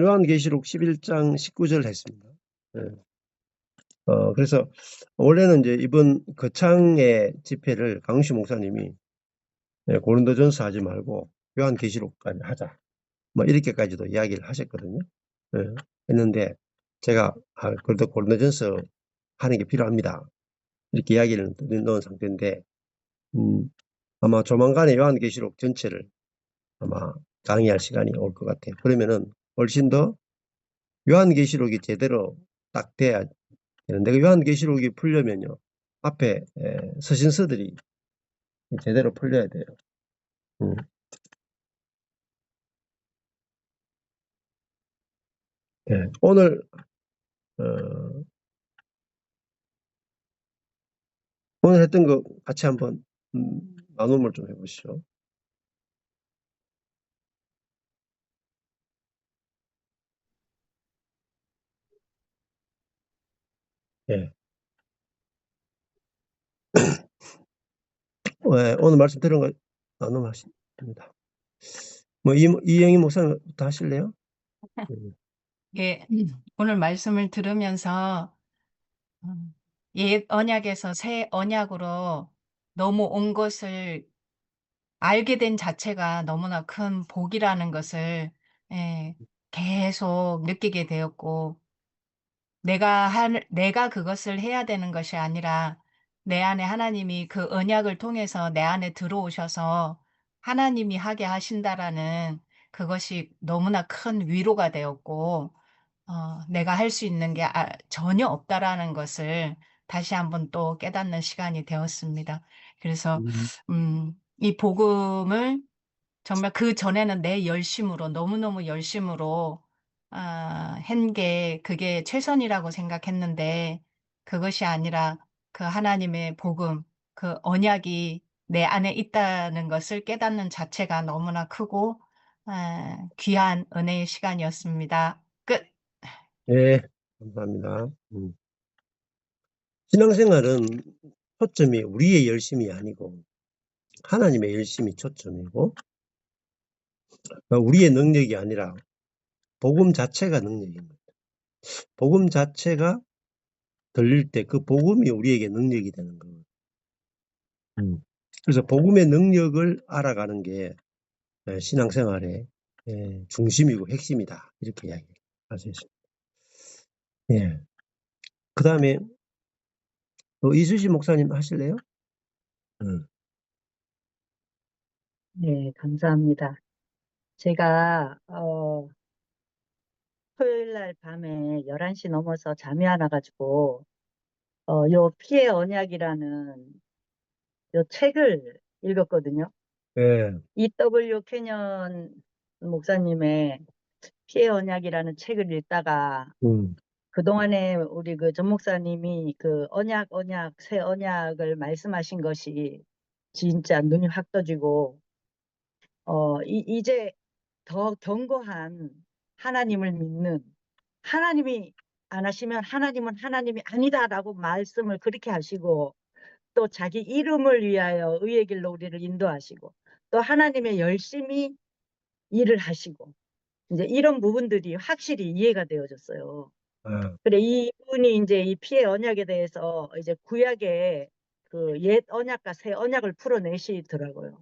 요한계시록 11장 19절 했습니다. 예. 그래서 원래는 이제 이번 거창의 집회를 강시 목사님이 고린도전서 하지 말고 요한계시록까지 하자, 뭐 이렇게까지도 이야기를 하셨거든요. 예. 했는데 제가 그래도 고린도전서 하는 게 필요합니다, 이렇게 이야기를 넣은 상태인데, 아마 조만간에 요한계시록 전체를 아마 강의할 시간이 올 것 같아요. 그러면은 훨씬 더 요한계시록이 제대로 딱 돼야 되는데, 요한계시록이 풀려면요, 앞에 서신서들이 제대로 풀려야 돼요. 네. 오늘 했던 거 같이 한번 나눔을 좀 해보시죠. 예. 오늘 말씀 들은 거 나눔하십니다. 뭐 이영희 목사님부터 하실래요? 예, 오늘 말씀을 들으면서 옛 언약에서 새 언약으로 너무 온 것을 알게 된 자체가 너무나 큰 복이라는 것을 계속 느끼게 되었고, 내가 그것을 해야 되는 것이 아니라 내 안에 하나님이 그 언약을 통해서 내 안에 들어오셔서 하나님이 하게 하신다라는 그것이 너무나 큰 위로가 되었고, 내가 할 수 있는 게 전혀 없다라는 것을 다시 한번 또 깨닫는 시간이 되었습니다. 그래서 이 복음을 정말 그전에는 내 열심으로, 너무너무 열심으로 한 게 그게 최선이라고 생각했는데, 그것이 아니라 그 하나님의 복음, 그 언약이 내 안에 있다는 것을 깨닫는 자체가 너무나 크고 귀한 은혜의 시간이었습니다. 끝. 네, 감사합니다. 신앙생활은 초점이 우리의 열심이 아니고 하나님의 열심이 초점이고, 우리의 능력이 아니라 복음 자체가 능력입니다. 복음 자체가 들릴 때 그 복음이 우리에게 능력이 되는 거예요. 그래서 복음의 능력을 알아가는 게 신앙생활의 중심이고 핵심이다, 이렇게 이야기할 수 있습니다. 예. 그 다음에 이수지 목사님 하실래요? 네, 감사합니다. 제가 토요일 날 밤에 11시 넘어서 잠이 안 와가지고 요 피의 언약이라는 요 책을 읽었거든요. 예. E.W. 캐년 목사님의 피의 언약이라는 책을 읽다가 그동안에 우리 그 전 목사님이 그 언약, 새 언약을 말씀하신 것이 진짜 눈이 확 떠지고 이제 더 견고한 하나님을 믿는, 하나님이 안 하시면 하나님은 하나님이 아니다라고 말씀을 그렇게 하시고, 또 자기 이름을 위하여 의의 길로 우리를 인도하시고, 또 하나님의 열심히 일을 하시고, 이제 이런 부분들이 확실히 이해가 되어졌어요. 그래, 이분이 이제 이 피의 언약에 대해서 이제 구약의 그 옛 언약과 새 언약을 풀어내시더라고요.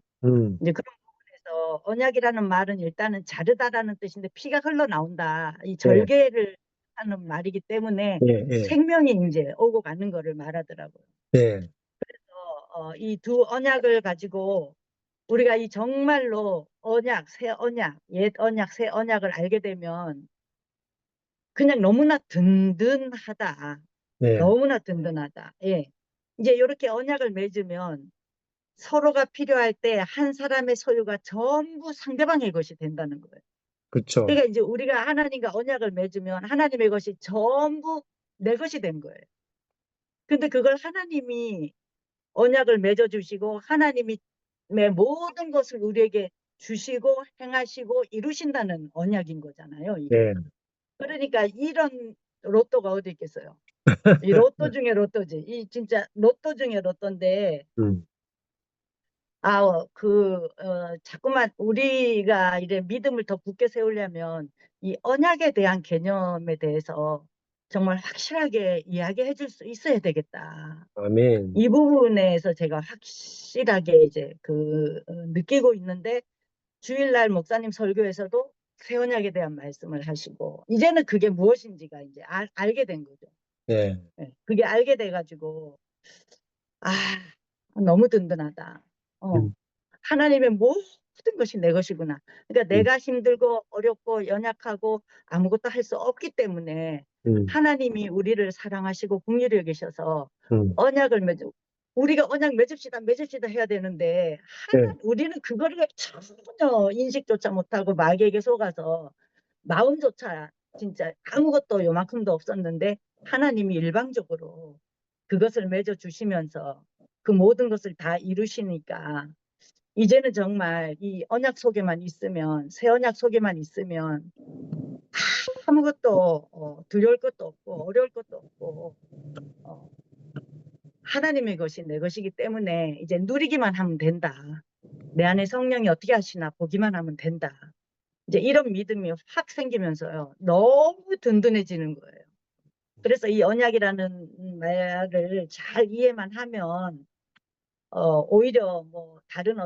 이제 그런 부분에서 언약이라는 말은 일단은 자르다라는 뜻인데 피가 흘러나온다, 이 절개를 하는 말이기 때문에 생명이 이제 오고 가는 거를 말하더라고요. 그래서 이 두 언약을 가지고 우리가 이 정말로 언약, 새 언약, 옛 언약, 새 언약을 알게 되면 그냥 너무나 든든하다. 너무나 든든하다. 예. 이제 이렇게 언약을 맺으면 서로가 필요할 때 한 사람의 소유가 전부 상대방의 것이 된다는 거예요. 그렇죠. 그러니까 이제 우리가 하나님과 언약을 맺으면 하나님의 것이 전부 내 것이 된 거예요. 근데 그걸 하나님이 언약을 맺어주시고 하나님이 모든 것을 우리에게 주시고 행하시고 이루신다는 언약인 거잖아요. 이게. 그러니까 이런 로또가 어디 있겠어요. 이 로또 중에 로또지. 이 진짜 로또 중에 로또인데 자꾸만 우리가 이래 믿음을 더 굳게 세우려면 이 언약에 대한 개념에 대해서 정말 확실하게 이야기해 줄 수 있어야 되겠다. 아멘. 이 부분에서 제가 확실하게 이제 느끼고 있는데, 주일날 목사님 설교에서도 새 언약에 대한 말씀을 하시고, 이제는 그게 무엇인지가 이제 알게 된 거죠. 네. 예, 그게 알게 돼가지고, 아, 너무 든든하다. 음, 하나님의 모든 것이 내 것이구나. 그러니까 음, 내가 힘들고 어렵고 연약하고 아무것도 할 수 없기 때문에 음, 하나님이 우리를 사랑하시고 긍휼히 여기셔서 음. 언약을 우리가 언약 맺읍시다 해야 되는데, 네. 우리는 그거를 전혀 인식조차 못하고 마귀에게 속아서 마음조차 진짜 아무것도 요만큼도 없었는데, 하나님이 일방적으로 그것을 맺어주시면서 그 모든 것을 다 이루시니까, 이제는 정말 이 언약 속에만 있으면, 새 언약 속에만 있으면 아무것도 두려울 것도 없고 어려울 것도 없고, 어, 하나님의 것이 내 것이기 때문에 이제 누리기만 하면 된다. 내 안에 성령이 어떻게 하시나 보기만 하면 된다. 이제 이런 믿음이 확 생기면서요, 너무 든든해지는 거예요. 그래서 이 언약이라는 말을 잘 이해만 하면, 오히려 뭐 다른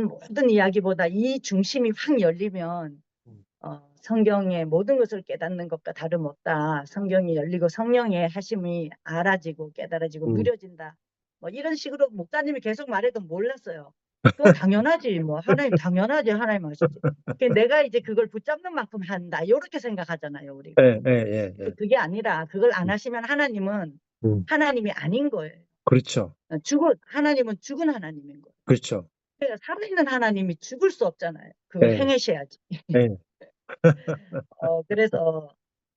모든 이야기보다 이 중심이 확 열리면, 성경의 모든 것을 깨닫는 것과 다름없다. 성경이 열리고 성령의 하심이 알아지고 깨달아지고 음. 누려진다. 뭐 이런 식으로 목사님이 계속 말해도 몰랐어요. 그건 당연하지. 뭐 하나님 당연하지. 하나님 하시지. 내가 이제 그걸 붙잡는 만큼 한다. 이렇게 생각하잖아요, 우리가. 예, 예, 예, 예. 그게 아니라, 그걸 안 음, 하시면 하나님은 음. 하나님이 아닌 거예요. 그렇죠. 하나님은 죽은 하나님인 거예요. 그렇죠. 그러니까 살아있는 하나님이 죽을 수 없잖아요. 그걸 예, 행하셔야지. 예. 그래서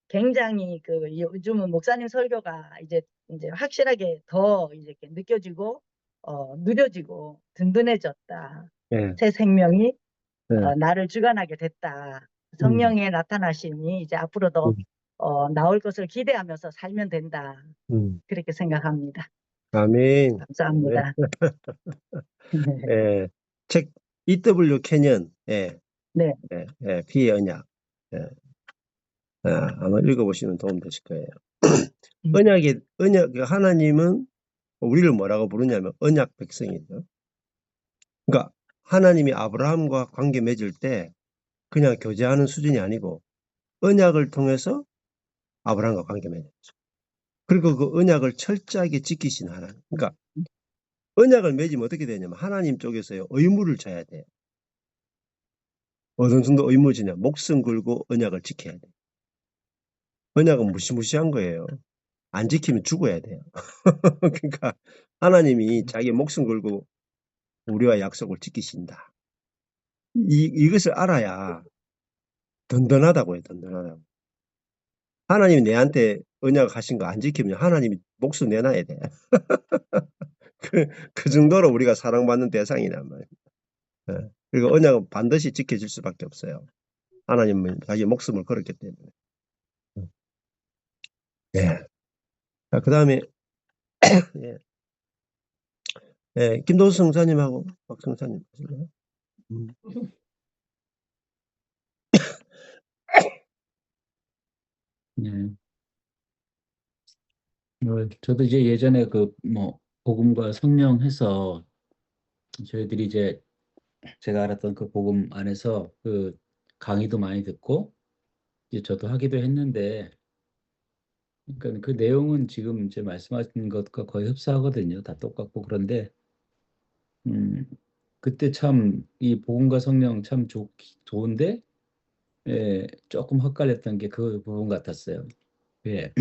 굉장히 요즘은 목사님 설교가 이제 확실하게 더 이제 이렇게 느껴지고, 누려지고 든든해졌다. 예, 새 생명이 예. 나를 주관하게 됐다. 음, 성령의 나타나심이 이제 앞으로도 음, 나올 것을 기대하면서 살면 된다. 음. 그렇게 생각합니다. 아멘. 네. 감사합니다. 예. 책 E.W. 캐년, 예, 네. 예, 예, 피의 언약. 예. 아마 읽어보시면 도움 되실 거예요. 음, 하나님은 우리를 뭐라고 부르냐면 언약 백성이죠. 그러니까 하나님이 아브라함과 관계 맺을 때 그냥 교제하는 수준이 아니고 언약을 통해서 아브라함과 관계 맺었죠. 그리고 그 언약을 철저하게 지키신 하나님. 그러니까 언약을 맺으면 어떻게 되냐면 하나님 쪽에서요, 의무를 져야 돼요. 어느 정도 의무지냐? 목숨 걸고 언약을 지켜야 돼요. 언약은 무시무시한 거예요. 안 지키면 죽어야 돼요. 그러니까 하나님이 자기 목숨 걸고 우리와 약속을 지키신다. 이것을 알아야 든든하다고 해요. 든든하다고. 하나님이 내한테 언약 하신 거 안 지키면 하나님이 목숨 내놔야 돼. 그 정도로 우리가 사랑받는 대상이란 말이에요. 예. 그리고 언약은 반드시 지켜질 수밖에 없어요. 하나님은 자기 목숨을 걸었기 때문에. 예. 그 다음에, 예. 예. 김도수 성사님하고 박 성사님 하실래요? 네. 저도 이제 예전에 복음과 성령 해서 저희들이 이제 제가 알았던 그 복음 안에서 그 강의도 많이 듣고 이제 저도 하기도 했는데, 그러니까 그 내용은 지금 이제 말씀하신 것과 거의 흡사하거든요. 다 똑같고. 그런데 음, 그때 참 이 복음과 성령 참 좋은데, 조금 헛갈렸던 게 그 부분 같았어요. 예.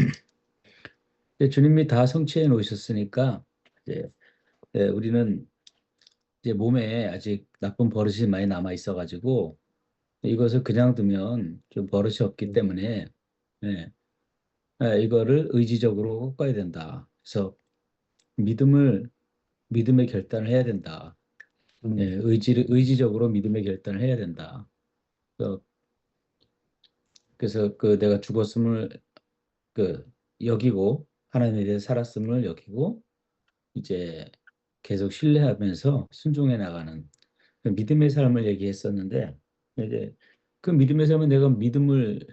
근데 주님이 다 성취해 놓으셨으니까 이제 우리는 이제 몸에 아직 나쁜 버릇이 많이 남아 있어가지고 이것을 그냥 두면 좀 버릇이 없기 때문에, 예, 이거를 의지적으로 꺾어야 된다. 그래서 믿음의 결단을 해야 된다. 예, 의지적으로 믿음의 결단을 해야 된다. 그래서 그 내가 죽었음을 여기고 하나님에 대해 살았음을 여기고 이제 계속 신뢰하면서 순종해 나가는 그 믿음의 삶을 얘기했었는데, 이제 그 믿음의 삶은 내가 믿음을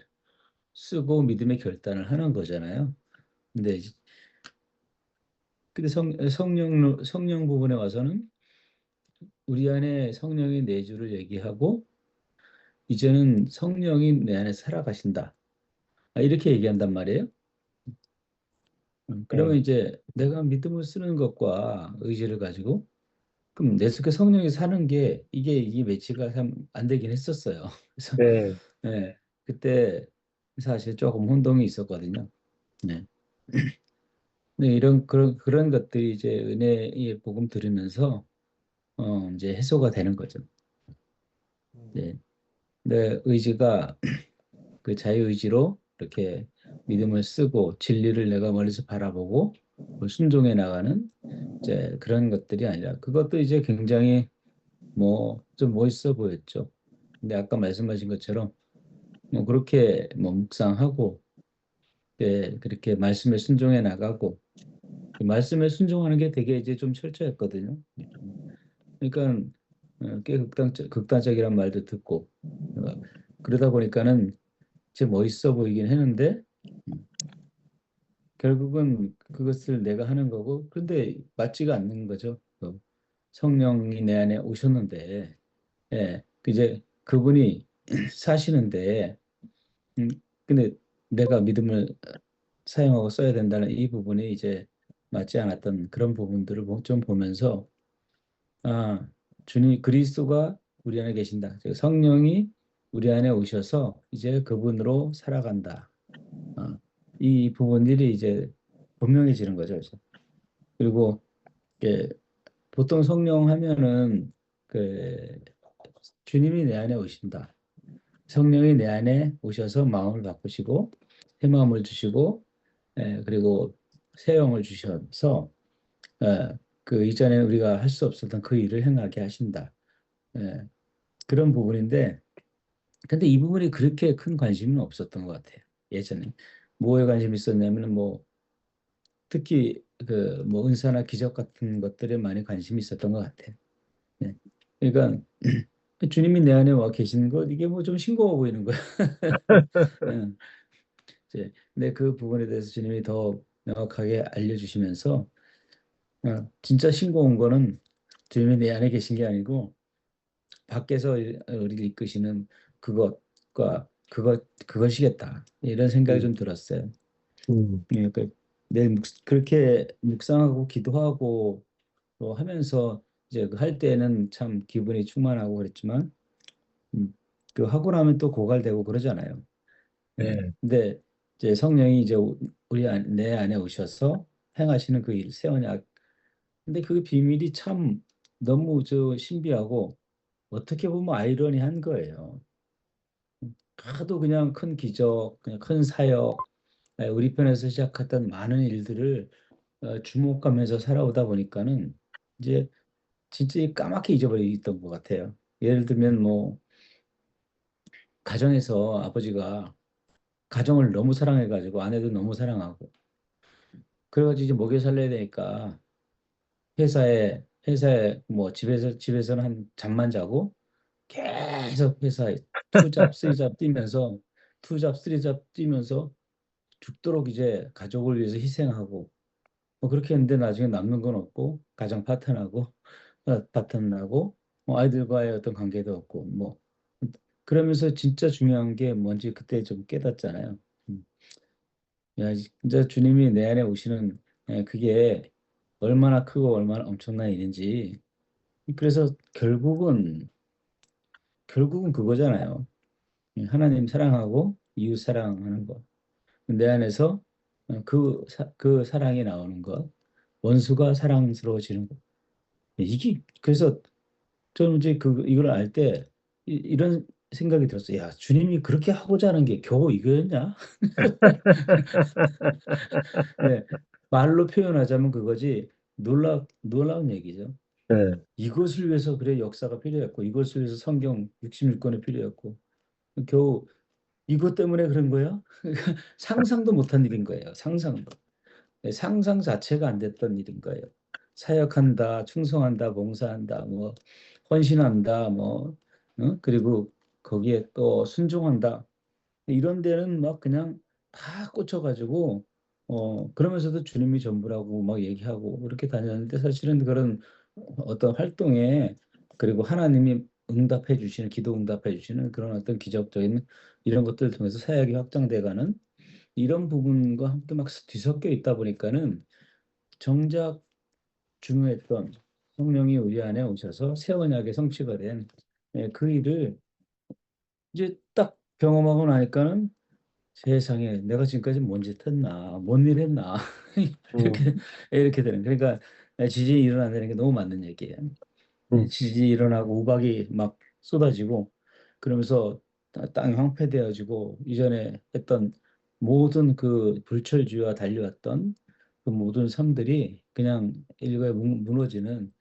쓰고 믿음의 결단을 하는 거잖아요. 근데 성령 부분에 와서는 우리 안에 성령의 내주를 얘기하고 이제는 성령이 내 안에 살아가신다. 이렇게 얘기한단 말이에요. 그러면 네. 이제 내가 믿음을 쓰는 것과 의지를 가지고 그럼 내 속에 성령이 사는 게 이게 매치가 참 안 되긴 했었어요. 그래서 네. 네, 그때 사실 조금 혼동이 있었거든요. 네. 네, 그런 것들이 이제 은혜의 복음 들으면서 이제 해소가 되는 거죠. 네. 내 의지가 그 자유의지로 이렇게 믿음을 쓰고 진리를 내가 멀리서 바라보고 순종해 나가는 이제 그런 것들이 아니라 그것도 이제 굉장히 뭐 좀 멋있어 보였죠. 근데 아까 말씀하신 것처럼 뭐 그렇게 뭐 묵상하고 그렇게 말씀에 순종해 나가고 그 말씀에 순종하는 게 되게 이제 좀 철저했거든요. 그러니까 꽤 극단적이란 말도 듣고 그러다 보니까는 제 멋있어 보이긴 했는데 결국은 그것을 내가 하는 거고 그런데 맞지가 않는 거죠. 성령이 내 안에 오셨는데 이제 그분이 사시는데 음, 근데 내가 믿음을 사용하고 써야 된다는 이 부분이 이제 맞지 않았던 그런 부분들을 좀 보면서 아, 주님 그리스도가 우리 안에 계신다. 즉 성령이 우리 안에 오셔서 이제 그분으로 살아간다. 아, 이 부분들이 이제 분명해지는 거죠. 그래서. 그리고 예, 보통 성령 하면은 그 주님이 내 안에 오신다. 성령이 내 안에 오셔서 마음을 바꾸시고 새 마음을 주시고 그리고 새 영을 주셔서 그 이전에 우리가 할 수 없었던 그 일을 행하게 하신다. 예, 그런 부분인데 근데 이 부분이 그렇게 큰 관심은 없었던 것 같아요. 예전에 뭐에 관심이 있었냐면 뭐 특히 그 뭐 은사나 기적 같은 것들에 많이 관심이 있었던 것 같아요. 네. 그러니까 주님이 내 안에 와 계시는 것 이게 뭐 좀 싱거워 보이는 거야. 응. 근데 그 부분에 대해서 주님이 더 명확하게 알려주시면서 진짜 싱거운 거는 주님이 내 안에 계신 게 아니고 밖에서 우리를 이끄시는 그것이겠다 이런 생각이 음. 좀 들었어요. 음. 그러니까 그렇게 묵상하고 기도하고 또 하면서 이제 할 때는 참 기분이 충만하고 그랬지만 그 하고 나면 또 고갈되고 그러잖아요. 예. 네. 근데 이제 성령이 이제 내 안에 오셔서 행하시는 그 일, 새 언약. 근데 그 비밀이 참 너무 신비하고 어떻게 보면 아이러니한 거예요. 하도 그냥 큰 기적, 그냥 큰 사역, 우리 편에서 시작했던 많은 일들을 주목하면서 살아오다 보니까는 이제 진짜 까맣게 잊어버리던 것 같아요. 예를 들면 뭐 가정에서 아버지가 가정을 너무 사랑해가지고 아내도 너무 사랑하고 그래가지고 이제 먹여 살려야 되니까 회사에 뭐 집에서는 한 잠만 자고 계속 회사에 투잡 쓰리잡 뛰면서 투잡 쓰리잡 뛰면서 죽도록 이제 가족을 위해서 희생하고 뭐 그렇게 했는데 나중에 남는 건 없고 가정 파탄나고 뭐 아이들과의 어떤 관계도 없고 뭐 그러면서 진짜 중요한 게 뭔지 그때 좀 깨닫잖아요. 음. 야, 진짜 주님이 내 안에 오시는 그게 얼마나 크고 얼마나 엄청난 일인지. 그래서 결국은 그거잖아요. 하나님 사랑하고 이웃 사랑하는 것. 내 안에서 그 사랑이 나오는 것. 원수가 사랑스러워지는 것. 이게 그래서 저는 이제 이걸 알 때 이런 생각이 들었어요. 야, 주님이 그렇게 하고자 하는 게 겨우 이거였냐? 네, 말로 표현하자면 그거지 놀라운 얘기죠. 네. 이것을 위해서 그래 역사가 필요했고 이것을 위해서 성경 66권이 필요했고 겨우 이것 때문에 그런 거야? 상상도 못한 일인 거예요. 상상도. 네, 상상 자체가 안 됐던 일인 거예요. 사역한다, 충성한다, 봉사한다, 뭐 헌신한다, 뭐 그리고 거기에 또 순종한다. 이런 데는 막 그냥 다 꽂혀 가지고 그러면서도 주님이 전부라고 막 얘기하고 그렇게 다녔는데, 사실은 그런 어떤 활동에, 그리고 하나님이 응답해 주시는, 기도 응답해 주시는 그런 어떤 기적적인 이런 것들을 통해서 사역이 확장돼 가는 이런 부분과 함께 막 뒤섞여 있다 보니까는, 정작 중요했던 성령이 우리 안에 오셔서 새 언약의 성취가 된 그 일을 이제 딱 경험하고 나니까는, 세상에 내가 지금까지 뭔 짓 했나, 뭔 일 했나 음. 이렇게 되는, 그러니까 지진이 일어난다는 게 너무 맞는 얘기예요. 음. 지진이 일어나고 우박이 막 쏟아지고 그러면서 땅이 황폐되어지고, 이전에 했던 모든 그 불철주야 달려왔던 그 모든 삶들이 그냥 일거에 무너지는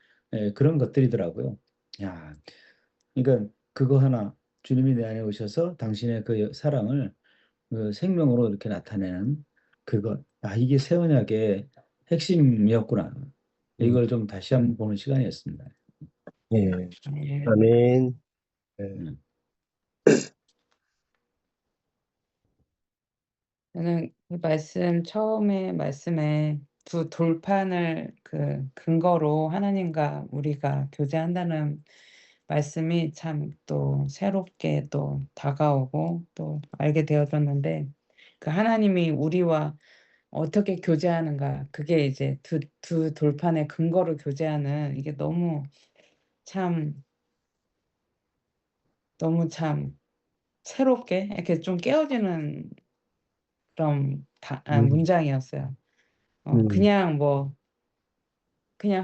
그런 것들이더라고요. 야, 그러니까 그거 하나, 주님이 내 안에 오셔서 당신의 그 사랑을 그 생명으로 이렇게 나타내는 그것, 이게 새 언약의 핵심이었구나. 음. 이걸 좀 다시 한번 보는 시간이었습니다. 예. 네. 아멘. 예. 음. 저는 그 말씀, 처음에 말씀에 두 돌판을 그 근거로 하나님과 우리가 교제한다는 말씀이 참 또 새롭게 또 다가오고 또 알게 되어졌는데, 그 하나님이 우리와 어떻게 교제하는가, 그게 이제 두 돌판의 근거로 교제하는, 이게 참 너무 참 새롭게 이렇게 좀 깨어지는 그런 음. 문장이었어요. 음. 그냥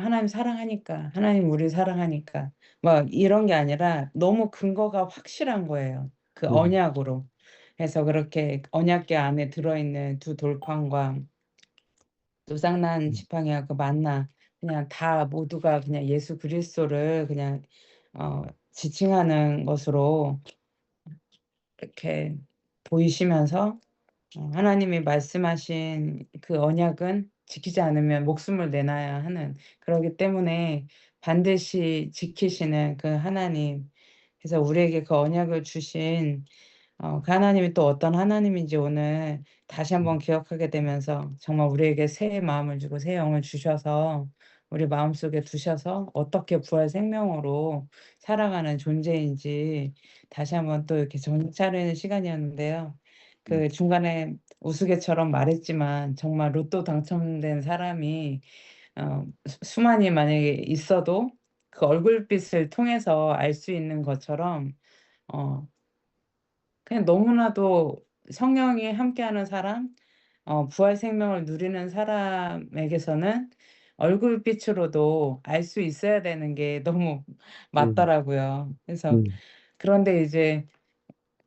하나님 사랑하니까, 하나님 우리 사랑하니까 막 이런 게 아니라 너무 근거가 확실한 거예요, 그 음. 언약으로. 그래서 그렇게 언약궤 안에 들어있는 두 돌판과 누상난 지팡이와 그 만나, 그냥 다 모두가 그냥 예수 그리스도를 그냥 지칭하는 것으로 이렇게 보이시면서, 하나님이 말씀하신 그 언약은 지키지 않으면 목숨을 내놔야 하는, 그러기 때문에 반드시 지키시는 그 하나님, 그래서 우리에게 그 언약을 주신 그 하나님이 또 어떤 하나님인지 오늘 다시 한번 기억하게 되면서, 정말 우리에게 새 마음을 주고 새 영을 주셔서 우리 마음속에 두셔서 어떻게 부활 생명으로 살아가는 존재인지 다시 한번 또 이렇게 정신 차리는 시간이었는데요. 그 중간에 우스갯처럼 말했지만, 정말 로또 당첨된 사람이 수만이 만약에 있어도 그 얼굴빛을 통해서 알 수 있는 것처럼, 어 그냥 너무나도 성령이 함께하는 사람, 부활 생명을 누리는 사람에게서는 얼굴빛으로도 알 수 있어야 되는 게 너무 음. 맞더라고요. 그래서 음. 그런데 이제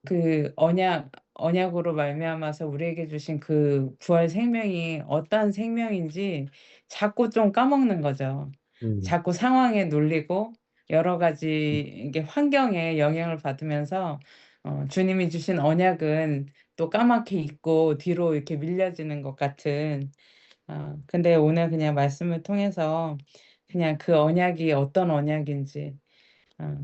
그 언약으로 말미암아서 우리에게 주신 그 부활 생명이 어떠한 생명인지 자꾸 좀 까먹는 거죠. 음. 자꾸 상황에 눌리고 여러 가지 이게 환경에 영향을 받으면서 주님이 주신 언약은 또 까맣게 잊고 뒤로 이렇게 밀려지는 것 같은, 근데 오늘 그냥 말씀을 통해서 그냥 그 언약이 어떤 언약인지, 어,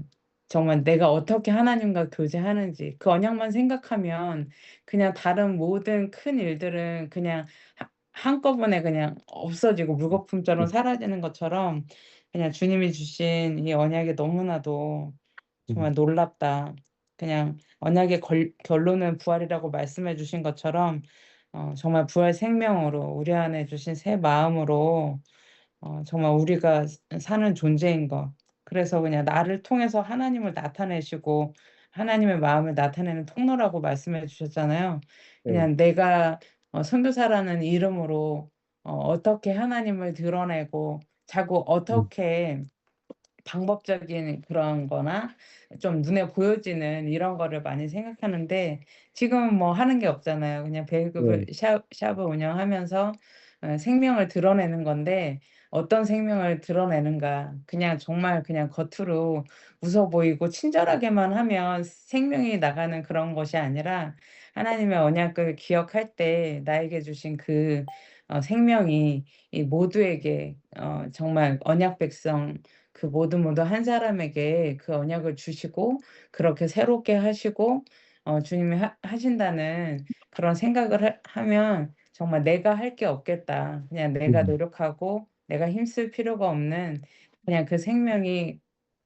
정말 내가 어떻게 하나님과 교제하는지 그 언약만 생각하면 그냥 다른 모든 큰 일들은 그냥 한꺼번에 그냥 없어지고 물거품처럼 사라지는 것처럼, 그냥 주님이 주신 이 언약이 너무나도 음. 정말 놀랍다. 그냥 언약의 결론은 부활이라고 말씀해 주신 것처럼, 정말 부활 생명으로 우리 안에 주신 새 마음으로 정말 우리가 사는 존재인 것. 그래서 그냥 나를 통해서 하나님을 나타내시고 하나님의 마음을 나타내는 통로라고 말씀해 주셨잖아요. 네. 그냥 내가 선교사라는 이름으로 어떻게 하나님을 드러내고 자꾸 음. 어떻게 방법적인 그런 거나 좀 눈에 보여지는 이런 거를 많이 생각하는데, 지금은 뭐 하는 게 없잖아요. 그냥 네. 베이글 샵을 운영하면서 생명을 드러내는 건데, 어떤 생명을 드러내는가, 그냥 정말 그냥 겉으로 웃어 보이고 친절하게만 하면 생명이 나가는 그런 것이 아니라, 하나님의 언약을 기억할 때 나에게 주신 그 생명이 이 모두에게 정말 언약 백성 그 모두 한 사람에게 그 언약을 주시고 그렇게 새롭게 하시고 주님이 하신다는 그런 생각을 하면 정말 내가 할 게 없겠다. 그냥 내가 노력하고 내가 힘쓸 필요가 없는 그냥 그 생명이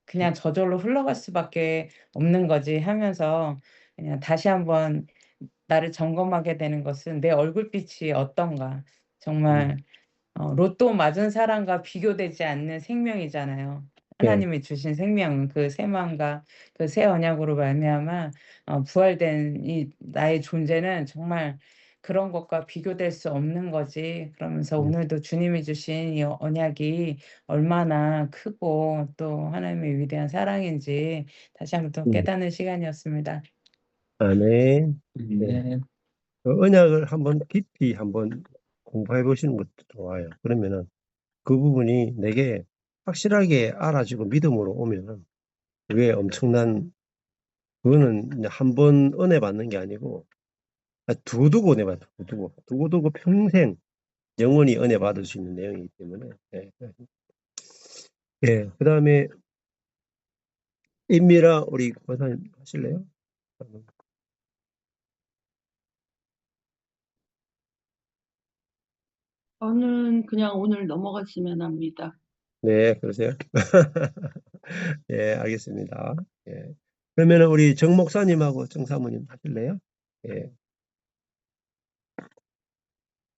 그냥 저절로 흘러갈 수밖에 없는 거지 하면서 그냥 다시 한번 나를 점검하게 되는 것은 '내 얼굴빛이 어떤가.' 정말 로또 맞은 사람과 비교되지 않는 생명이잖아요. 네. 하나님이 주신 생명은 그 새 마음과 그 새 언약으로 말미암아 부활된 이 나의 존재는 정말 그런 것과 비교될 수 없는 거지. 그러면서 오늘도 주님이 주신 이 언약이 얼마나 크고 또 하나님의 위대한 사랑인지 다시 한번 또 깨닫는 시간이었습니다. 아멘. 네. 그 언약을 한번 깊이 한번 공부해 보시는 것도 좋아요. 그러면은 그 부분이 내게 확실하게 알아지고 믿음으로 오면은 그게 엄청난 그거는 이제 한 번 은혜 받는 게 아니고 두고두고 은혜 받아 두고두고 평생 영원히 은혜 받을 수 있는 내용이기 때문에 그다음에 임미라 우리 권사님 하실래요? 저는 그냥 오늘 넘어갔으면 합니다. 네, 그러세요? 예, 알겠습니다. 예. 그러면은 우리 정 목사님하고 정 사모님 하실래요? 예.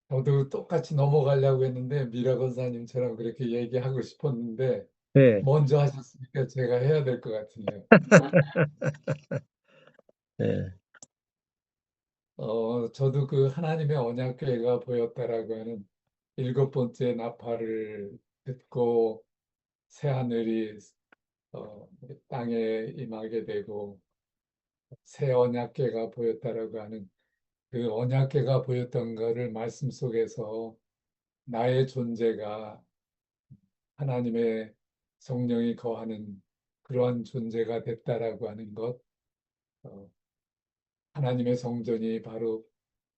저도 똑같이 넘어가려고 했는데 미라 권사님처럼 그렇게 얘기하고 싶었는데 네. 먼저 하셨으니까 제가 해야 될 것 같으네요. 네. 저도 그 하나님의 언약궤가 보였다라고 하는 7번째 나팔을 듣고 새하늘이 땅에 임하게 되고 새 언약궤가 보였다라고 하는 그 언약궤가 보였던 거를 말씀 속에서 나의 존재가 하나님의 성령이 거하는 그러한 존재가 됐다라고 하는 것, 하나님의 성전이 바로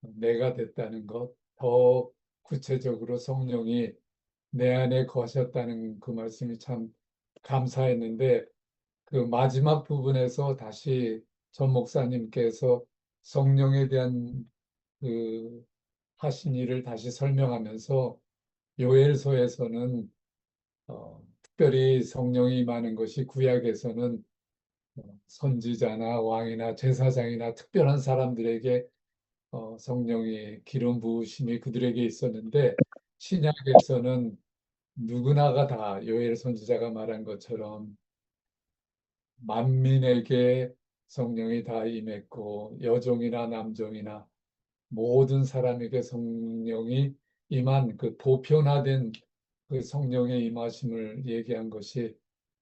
내가 됐다는 것, 더 구체적으로 성령이 내 안에 거하셨다는 그 말씀이 참 감사했는데 그 마지막 부분에서 다시 전 목사님께서 성령에 대한 그 하신 일을 다시 설명하면서 요엘서에서는 특별히 성령이 임하는 것이 구약에서는 선지자나 왕이나 제사장이나 특별한 사람들에게 성령의 기름 부으심이 그들에게 있었는데 신약에서는 누구나가 다 요엘 선지자가 말한 것처럼 만민에게 성령이 다 임했고 여종이나 남종이나 모든 사람에게 성령이 임한 그 보편화된 그 성령의 임하심을 얘기한 것이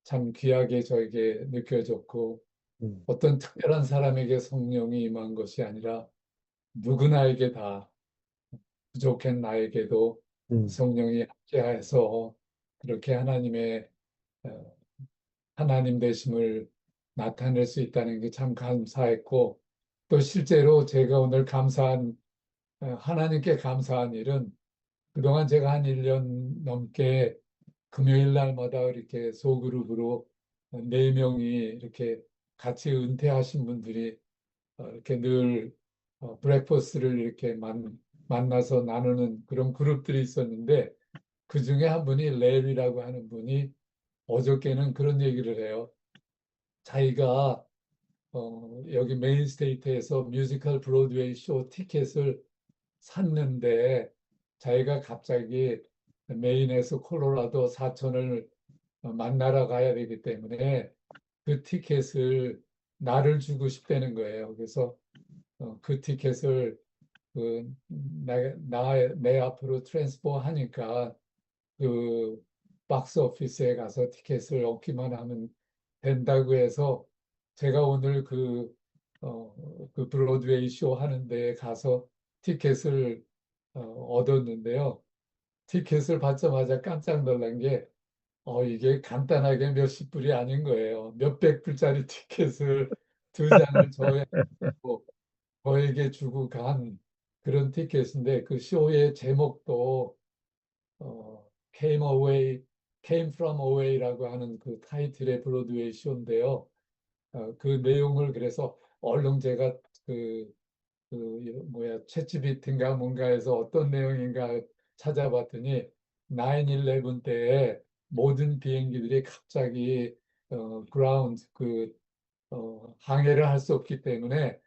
참 귀하게 저에게 느껴졌고 어떤 특별한 사람에게 성령이 임한 것이 아니라 누구나에게 다 부족한 나에게도 성령이 함께해서 그렇게 하나님의 하나님 되심을 나타낼 수 있다는 게 참 감사했고 또 실제로 제가 오늘 하나님께 감사한 일은 그동안 제가 한 1년 넘게 금요일 날마다 이렇게 소그룹으로 4명이 이렇게 같이 은퇴하신 분들이 이렇게 늘 브렉퍼스를 이렇게 만나서 나누는 그런 그룹들이 있었는데 그 중에 한 분이 레리라고 하는 분이 어저께는 그런 얘기를 해요. 자기가 여기 메인스트리트에서 뮤지컬 브로드웨이 쇼 티켓을 샀는데 자기가 갑자기 메인에서 콜로라도 사촌을 만나러 가야 되기 때문에 그 티켓을 나를 주고 싶다는 거예요. 그래서 그 티켓을 내 앞으로 트랜스퍼 하니까 그 박스 오피스에 가서 티켓을 얻기만 하면 된다고 해서 제가 오늘 그 브로드웨이 쇼 하는 데에 가서 티켓을 얻었는데요. 티켓을 받자마자 깜짝 놀란 게 이게 간단하게 몇십 불이 아닌 거예요. 몇백 불짜리 티켓을 2장을 저에게 주고 간 그런 티켓인데 그 쇼의 제목도 Came from Away라고 하는 그 타이틀의 브로드웨이 쇼인데요. 그 내용을 그래서 얼른 제가 그, 챗GPT인가 뭔가에서 어떤 내용인가 찾아봤더니 9/11 때에 모든 비행기들이 갑자기 그라운드 항해를 할 수 없기 때문에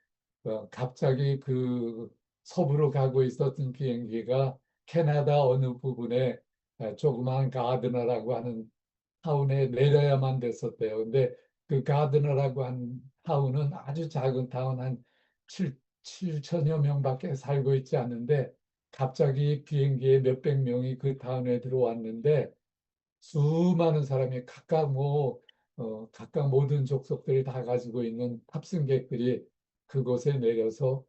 갑자기 그 서부로 가고 있었던 비행기가 캐나다 어느 부분에 조그마한 가드너라고 하는 타운에 내려야만 됐었대요. 근데 그 가드너라고 한 타운은 아주 작은 타운 한 7천여 명밖에 살고 있지 않는데 갑자기 비행기에 몇백 명이 그 타운에 들어왔는데 수많은 사람이 각각 모든 족속들이 다 가지고 있는 탑승객들이 그곳에 내려서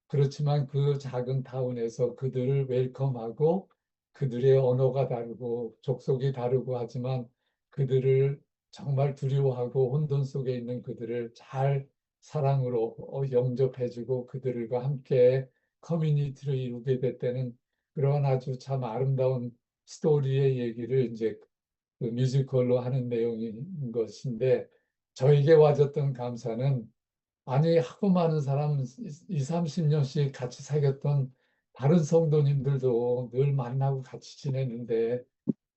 그렇지만 그 작은 타운에서 그들을 웰컴하고 그들의 언어가 다르고 족속이 다르고 하지만 그들을 정말 두려워하고 혼돈 속에 있는 그들을 잘 사랑으로 영접해주고 그들과 함께 커뮤니티를 이루게 됐다는 그런 아주 참 아름다운 스토리의 얘기를 이제 그 뮤지컬로 하는 내용인 것인데 저에게 와줬던 감사는 아니 하고 많은 사람 2, 30년씩 같이 사귀었던 다른 성도님들도 늘 만나고 같이 지내는데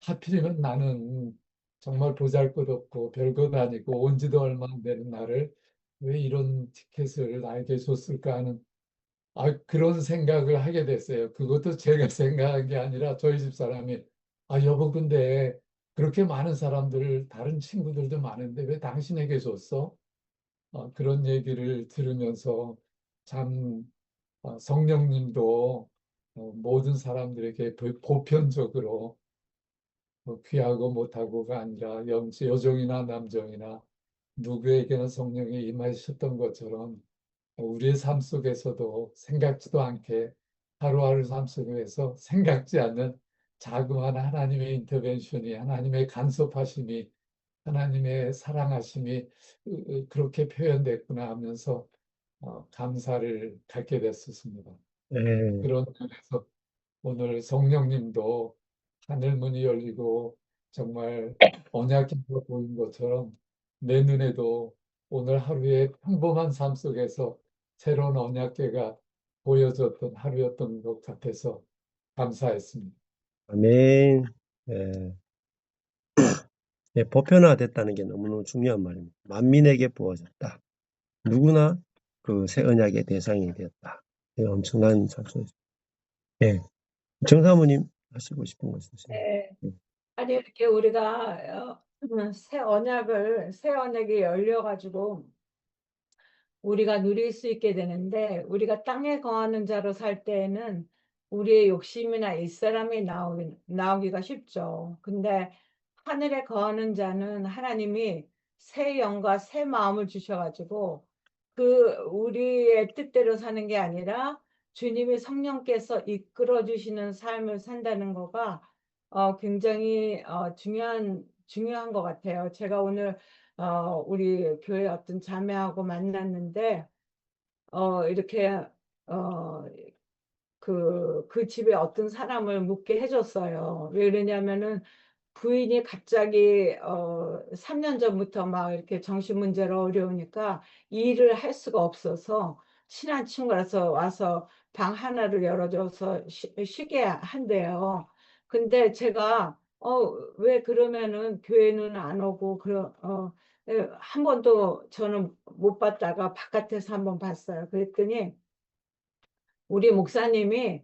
하필이면 나는 정말 보잘것없고 별것 아니고 온 지도 얼마 안 되는 나를 왜 이런 티켓을 나에게 줬을까 하는 그런 생각을 하게 됐어요. 그것도 제가 생각한 게 아니라 저희 집 사람이 여보 근데 그렇게 많은 사람들 다른 친구들도 많은데 왜 당신에게 줬어? 그런 얘기를 들으면서 참 성령님도 모든 사람들에게 보편적으로 귀하고 못하고가 아니라 여종이나 남종이나 누구에게나 성령이 임하셨던 것처럼 우리의 삶 속에서도 생각지도 않게 하루하루 삶 속에서 생각지 않는 자그마한 하나님의 인터벤션이 하나님의 간섭하심이 하나님의 사랑하심이 그렇게 표현됐구나 하면서 감사를 갖게 됐었습니다. 예. 그런 면에서 오늘 성령님도 하늘 문이 열리고 정말 언약궤가 보인 것처럼 내 눈에도 오늘 하루의 평범한 삶 속에서 새로운 언약궤가 보여졌던 하루였던 것 같아서 감사했습니다. 아멘. 예. 예, 보편화됐다는 게 너무너무 중요한 말입니다. 만민에게 부어졌다. 누구나 그 새 언약의 대상이 되었다. 예, 엄청난 작소죠. 예. 정사모님 하시고 싶은 거 있으시나요? 네. 예. 아니 이렇게 우리가 새 언약이 열려가지고 우리가 누릴 수 있게 되는데 우리가 땅에 거하는 자로 살 때에는 우리의 욕심이나 옛사람이 나오기가 쉽죠. 근데 하늘에 거하는 자는 하나님이 새 영과 새 마음을 주셔가지고 우리의 뜻대로 사는 게 아니라 주님의 성령께서 이끌어 주시는 삶을 산다는 거가 굉장히 중요한 것 같아요. 제가 오늘 우리 교회 어떤 자매하고 만났는데 이렇게 그 집에 어떤 사람을 묵게 해줬어요. 왜 그러냐면은 부인이 갑자기 3년 전부터 막 이렇게 정신 문제로 어려우니까 일을 할 수가 없어서 친한 친구라서 와서 방 하나를 열어줘서 쉬게 한대요. 근데 제가 왜 그러면은 교회는 안 오고 한 번도 저는 못 봤다가 바깥에서 한 번 봤어요. 그랬더니 우리 목사님이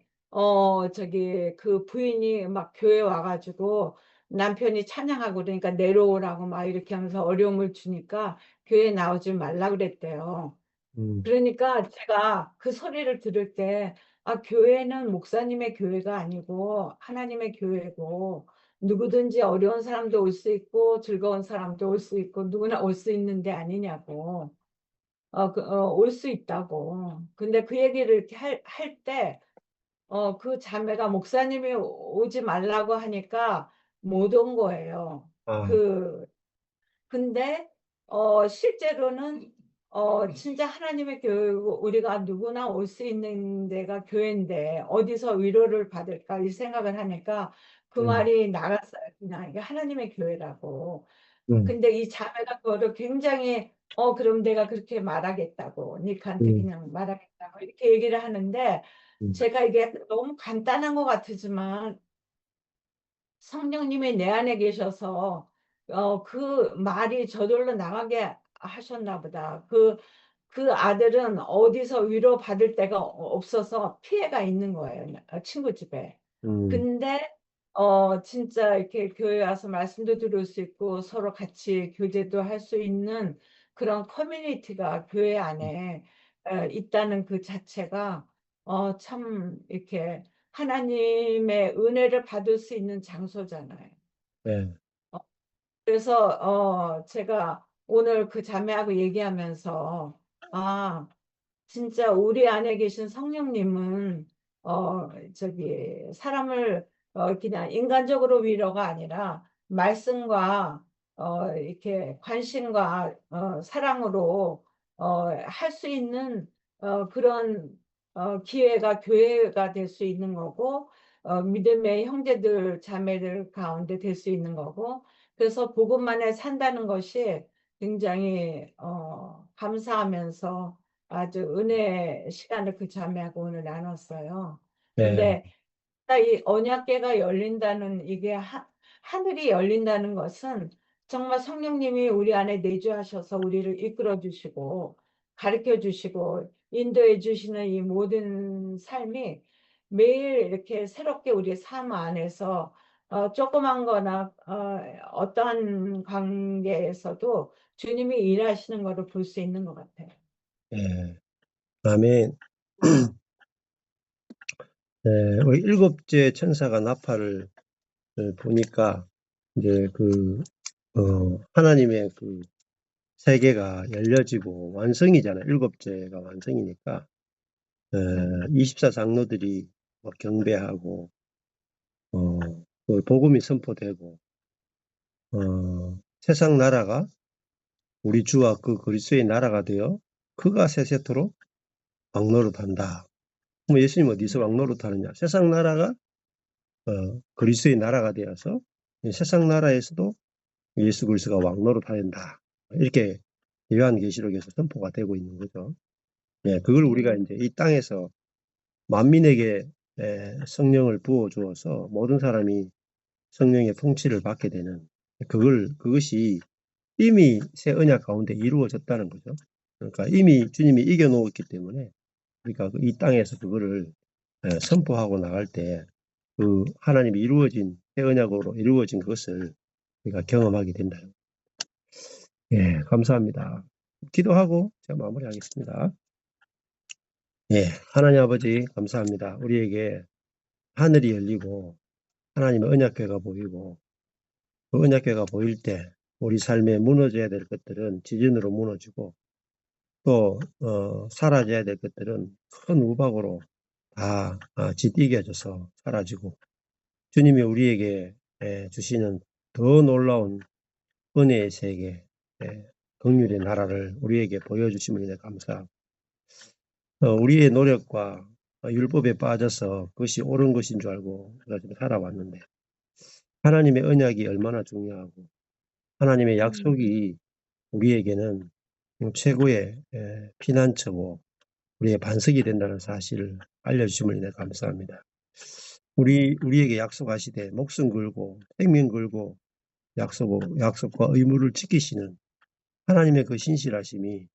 그 부인이 막 교회 와가지고 남편이 찬양하고 그러니까 내려오라고 막 이렇게 하면서 어려움을 주니까 교회 나오지 말라 그랬대요. 그러니까 제가 그 소리를 들을 때 교회는 목사님의 교회가 아니고 하나님의 교회고 누구든지 어려운 사람도 올 수 있고 즐거운 사람도 올 수 있고 누구나 올 수 있는 데 아니냐고. 올 수 있다고. 근데 그 얘기를 이렇게 할 때, 그 자매가 목사님이 오지 말라고 하니까 못 온 거예요. 아, 근데, 실제로는 진짜 하나님의 교회고 우리가 누구나 올 수 있는 데가 교회인데 어디서 위로를 받을까 이 생각을 하니까 그 말이 나갔어요. 그냥 이게 하나님의 교회라고. 근데 이 자매가 그거를 굉장히 그럼 내가 그렇게 말하겠다고 니카한테 그냥 말하겠다고 이렇게 얘기를 하는데 제가 이게 너무 간단한 것 같지만 성령님이 내 안에 계셔서 그 말이 저절로 나가게 하셨나 보다. 그 아들은 어디서 위로받을 데가 없어서 피해가 있는 거예요. 친구 집에. 근데 진짜 이렇게 교회 와서 말씀도 들을 수 있고 서로 같이 교제도 할 수 있는 그런 커뮤니티가 교회 안에 있다는 그 자체가 참 이렇게 하나님의 은혜를 받을 수 있는 장소잖아요. 네. 그래서 제가 오늘 그 자매하고 얘기하면서 진짜 우리 안에 계신 성령님은 사람을 그냥 인간적으로 위로가 아니라 말씀과 이렇게 관심과 사랑으로 할 수 있는 그런 기회가 교회가 될 수 있는 거고 믿음의 형제들 자매들 가운데 될 수 있는 거고 그래서 복음만에 산다는 것이 굉장히 감사하면서 아주 은혜 시간을 그 자매하고 오늘 나눴어요. 네. 근데 이 언약궤가 열린다는 이게 하늘이 열린다는 것은 정말 성령님이 우리 안에 내주하셔서 우리를 이끌어 주시고 가르쳐 주시고 인도해 주시는 이 모든 삶이 매일 이렇게 새롭게 우리의 삶 안에서 조그만 거나 어떠한 관계에서도 주님이 일하시는 것을 볼 수 있는 것 같아요. 예. 아멘. 네, 우리 일곱째 천사가 나팔을 보니까 이제 하나님의 그 세계가 열려지고 완성이잖아요. 일곱째가 완성이니까 24장로들이 경배하고 그 복음이 선포되고 세상 나라가 우리 주와 그 그리스도의 나라가 되어 그가 세세토록 왕노릇한다. 그럼 예수님 어디서 왕노릇하느냐? 세상 나라가 그리스도의 나라가 되어서 세상 나라에서도 예수 그리스도가 왕노릇하는다. 이렇게 요한계시록에서 선포가 되고 있는 거죠. 예, 그걸 우리가 이제 이 땅에서 만민에게 성령을 부어 주어서 모든 사람이 성령의 통치를 받게 되는 그것이 이미 새 언약 가운데 이루어졌다는 거죠. 그러니까 이미 주님이 이겨놓았기 때문에 우리가 이 땅에서 그거를 선포하고 나갈 때 그 하나님이 이루어진 새 언약으로 이루어진 것을 우리가 경험하게 된다. 예, 감사합니다. 기도하고 제가 마무리하겠습니다. 예, 하나님 아버지 감사합니다. 우리에게 하늘이 열리고 하나님의 언약궤가 보이고 그 언약궤가 보일 때 우리 삶에 무너져야 될 것들은 지진으로 무너지고 또 사라져야 될 것들은 큰 우박으로 다 짓이겨져서 사라지고 주님이 우리에게 주시는 더 놀라운 은혜의 세계, 긍휼의 나라를 우리에게 보여주심을 인해 감사하고 우리의 노력과 율법에 빠져서 그것이 옳은 것인 줄 알고 우리가 좀 살아왔는데 하나님의 언약이 얼마나 중요하고 하나님의 약속이 우리에게는 최고의 피난처고 우리의 반석이 된다는 사실을 알려주심을 인해 감사합니다. 우리에게 약속하시되 목숨 걸고 생명 걸고 약속과 의무를 지키시는 하나님의 그 신실하심이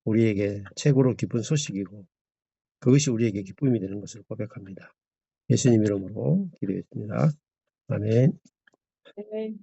우리에게 최고로 기쁜 소식이고 그것이 우리에게 기쁨이 되는 것을 고백합니다. 예수님 이름으로 기도했습니다. 아멘. 네.